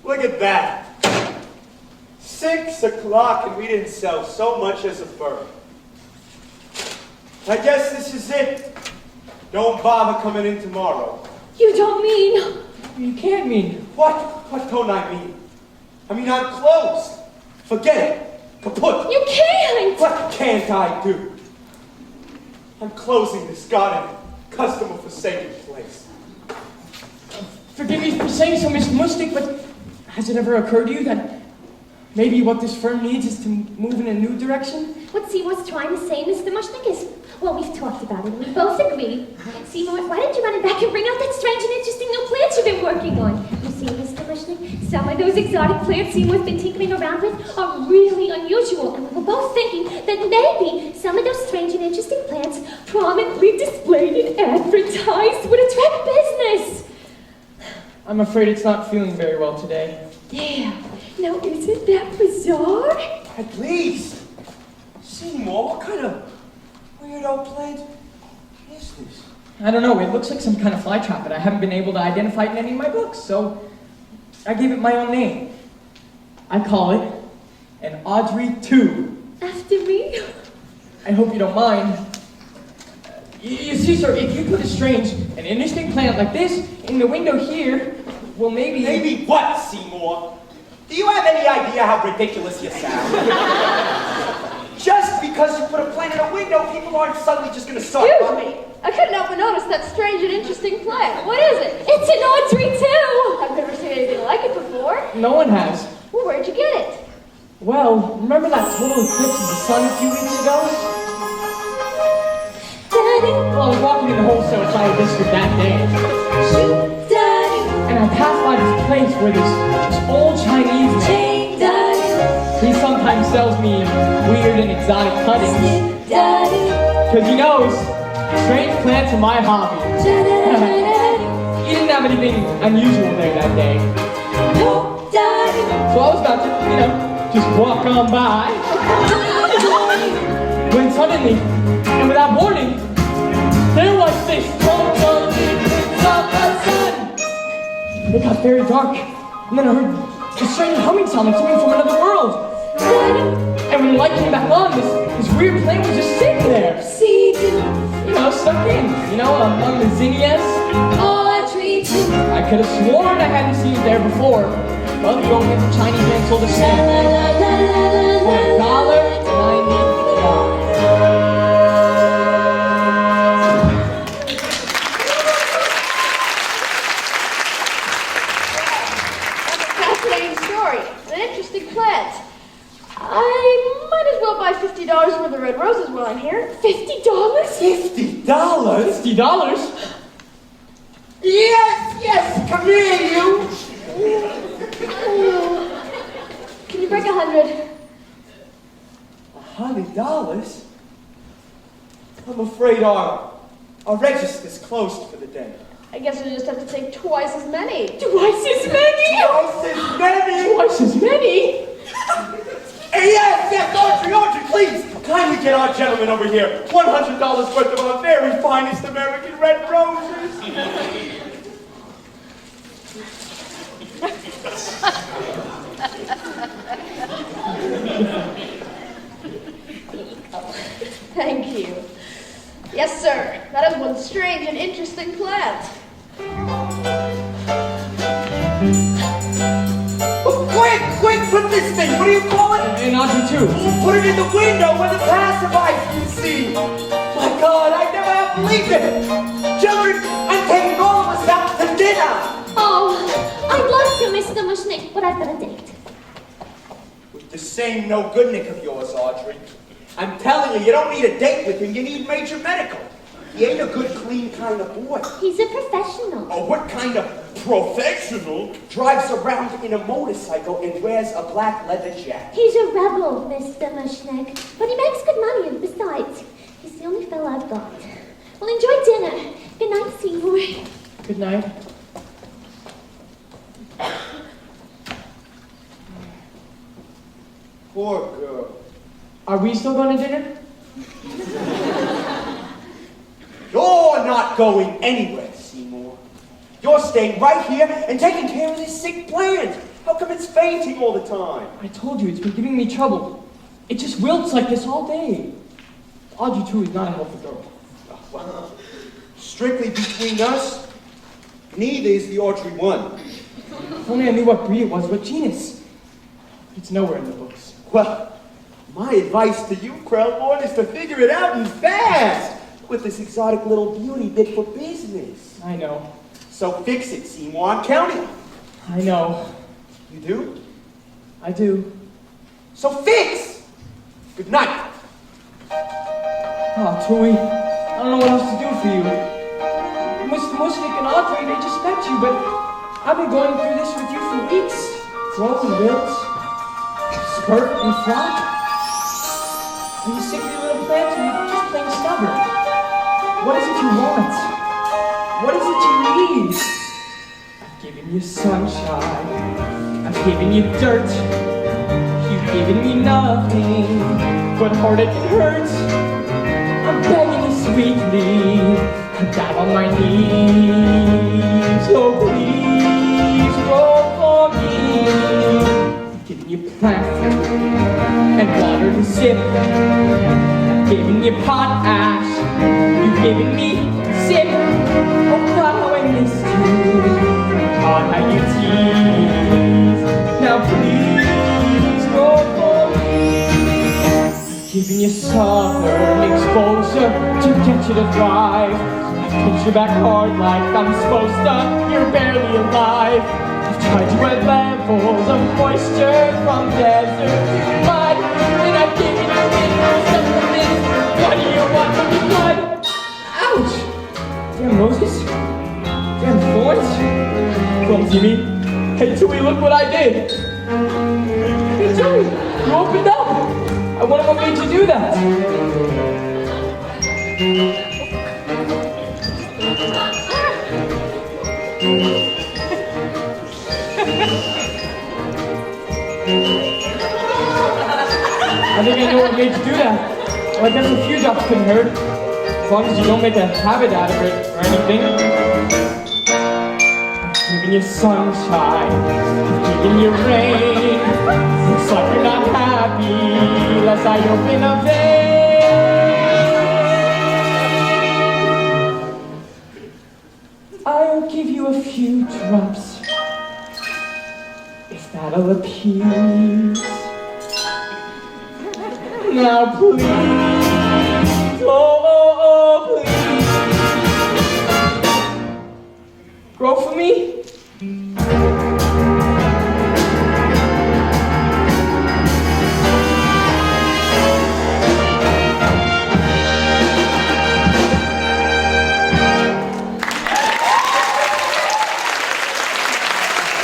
Look at that. 6 o'clock and we didn't sell so much as a bird. I guess this is it. Don't bother coming in tomorrow. You don't mean... You can't mean... What? What don't I mean? I mean, I'm closed. Forget it. Kaput. You can't! What can't I do? I'm closing this garden, customer-forsaken place. Forgive me for saying so, Mr. Mushnick, but has it ever occurred to you that maybe what this firm needs is to move in a new direction? What Seymour's trying to say, Mr. Mushnick, is... Well, we've talked about it, and we both agree. Seymour, why don't you run it back and bring out that strange and interesting new plants you've been working on? You see, Mr. Mushnick, some of those exotic plants Seymour's been tinkering around with are really unusual, and we were both thinking that maybe some of those strange and interesting plants prominently displayed and advertised would attract business. I'm afraid it's not feeling very well today. Yeah. Now, isn't that bizarre? At least. Seymour, what kind of weirdo plant is this? I don't know, it looks like some kind of flytrap, but I haven't been able to identify it in any of my books, so I gave it my own name. I call it an Audrey 2. After me? I hope you don't mind. You see, sir, if you put a strange and interesting plant like this in the window here, well, maybe... Maybe what, Seymour? Do you have any idea how ridiculous you sound? Just because you put a plant in a window, people aren't suddenly just going to start... Excuse me. I couldn't help but notice that strange and interesting plant. What is it? It's an Audrey 2! I've never seen anything like it before. No one has. Well, where'd you get it? Well, remember that total eclipse of the sun a few weeks ago? Well, I was walking in the wholesale side district that day. And I passed by this place where this old Chinese man, he sometimes sells me weird and exotic cuttings. Because he knows, strange plants are my hobby. He didn't have anything unusual there that day. So I was about to, just walk on by. When suddenly, and without warning, there was this total eclipse of the sun! It got very dark, and then I heard this strange humming sound like something from another world. And when the light came back on, this weird plant was just sitting there. Stuck in, among the zinnias. I could have sworn I hadn't seen it there before. Well, the only Chinese man sold a snake for $1.95. I might as well buy $50 worth of red roses while I'm here. $50? $50? $50? Yes, come here, you! Can you break 100? $100? I'm afraid our register's closed for the day. I guess we'll just have to take twice as many. Twice as many? Twice as many? Twice as many? Yes, Audrey, please! Kindly get our gentleman over here. $100 worth of our very finest American red roses. Thank you. Yes, sir. That is one strange and interesting plant. Quick, put this thing, what do you call it? An Audrey 2. Put it in the window where the passerbys can see. My God, I never have believed it. Children, I'm taking all of us out to dinner. Oh, I'd love to, Mr. Mushnick, but I've got a date. With the same no-goodnick of yours, Audrey. I'm telling you, you don't need a date with him, you need major medical. He ain't a good, clean kind of boy. He's a professional. Oh, what kind of professional drives around in a motorcycle and wears a black leather jacket? He's a rebel, Mr. Mushnick. But he makes good money, and besides, he's the only fellow I've got. Well, enjoy dinner. Good night, Seymour. Good night. Poor girl. Are we still going to dinner? You're not going anywhere, Seymour. You're staying right here and taking care of this sick plant. How come it's fainting all the time? I told you, it's been giving me trouble. It just wilts like this all day. Audrey, too, is not a healthy girl. Oh, well, strictly between us, neither is the Audrey one. If only I knew what breed it was, what genus. It's nowhere in the books. Well, my advice to you, Krellborn, is to figure it out and fast with this exotic little beauty bit for business. I know. So fix it, Seymour. I'm counting. I know. You do? I do. So fix! Good night. Oh, Tui, I don't know what else to do for you. Mr. Mushnik and Audrey, they just met you, but I've been going through this with you for weeks. Grow and wilt, spurt and flop. And you sickly little plants and you're just plain stubborn. What is it you want? What is it you need? I've given you sunshine. I've given you dirt. You've given me nothing but heartache and hurt. I'm begging you sweetly, I'm down on my knees. Oh please, grow for me. I've given you plants and water to sip. I've given you potash. You've given me sip. Oh God, how I missed you. God, how you tease. Now please grow for me. I've given you southern exposure to get you to thrive. I've hit you back hard like I'm supposed to. You're barely alive. I've tried you at levels of moisture from desert to mud. And I've given you minerals of the mist. What do you want from me, blood? Ouch! Damn roses. Damn thorns. Clumsy me. Hey Tui, look what I did. Hey Tui, you opened up. I wonder what made you do that. I think I know what made you do that. Well, I guess a few drops couldn't hurt. As long as you don't make a habit out of it or anything. I've given you sunshine. I've given you rain. Looks like you're not happy unless I open a vein. I'll give you a few drops. If that'll appease. Now please, oh please, grow for me.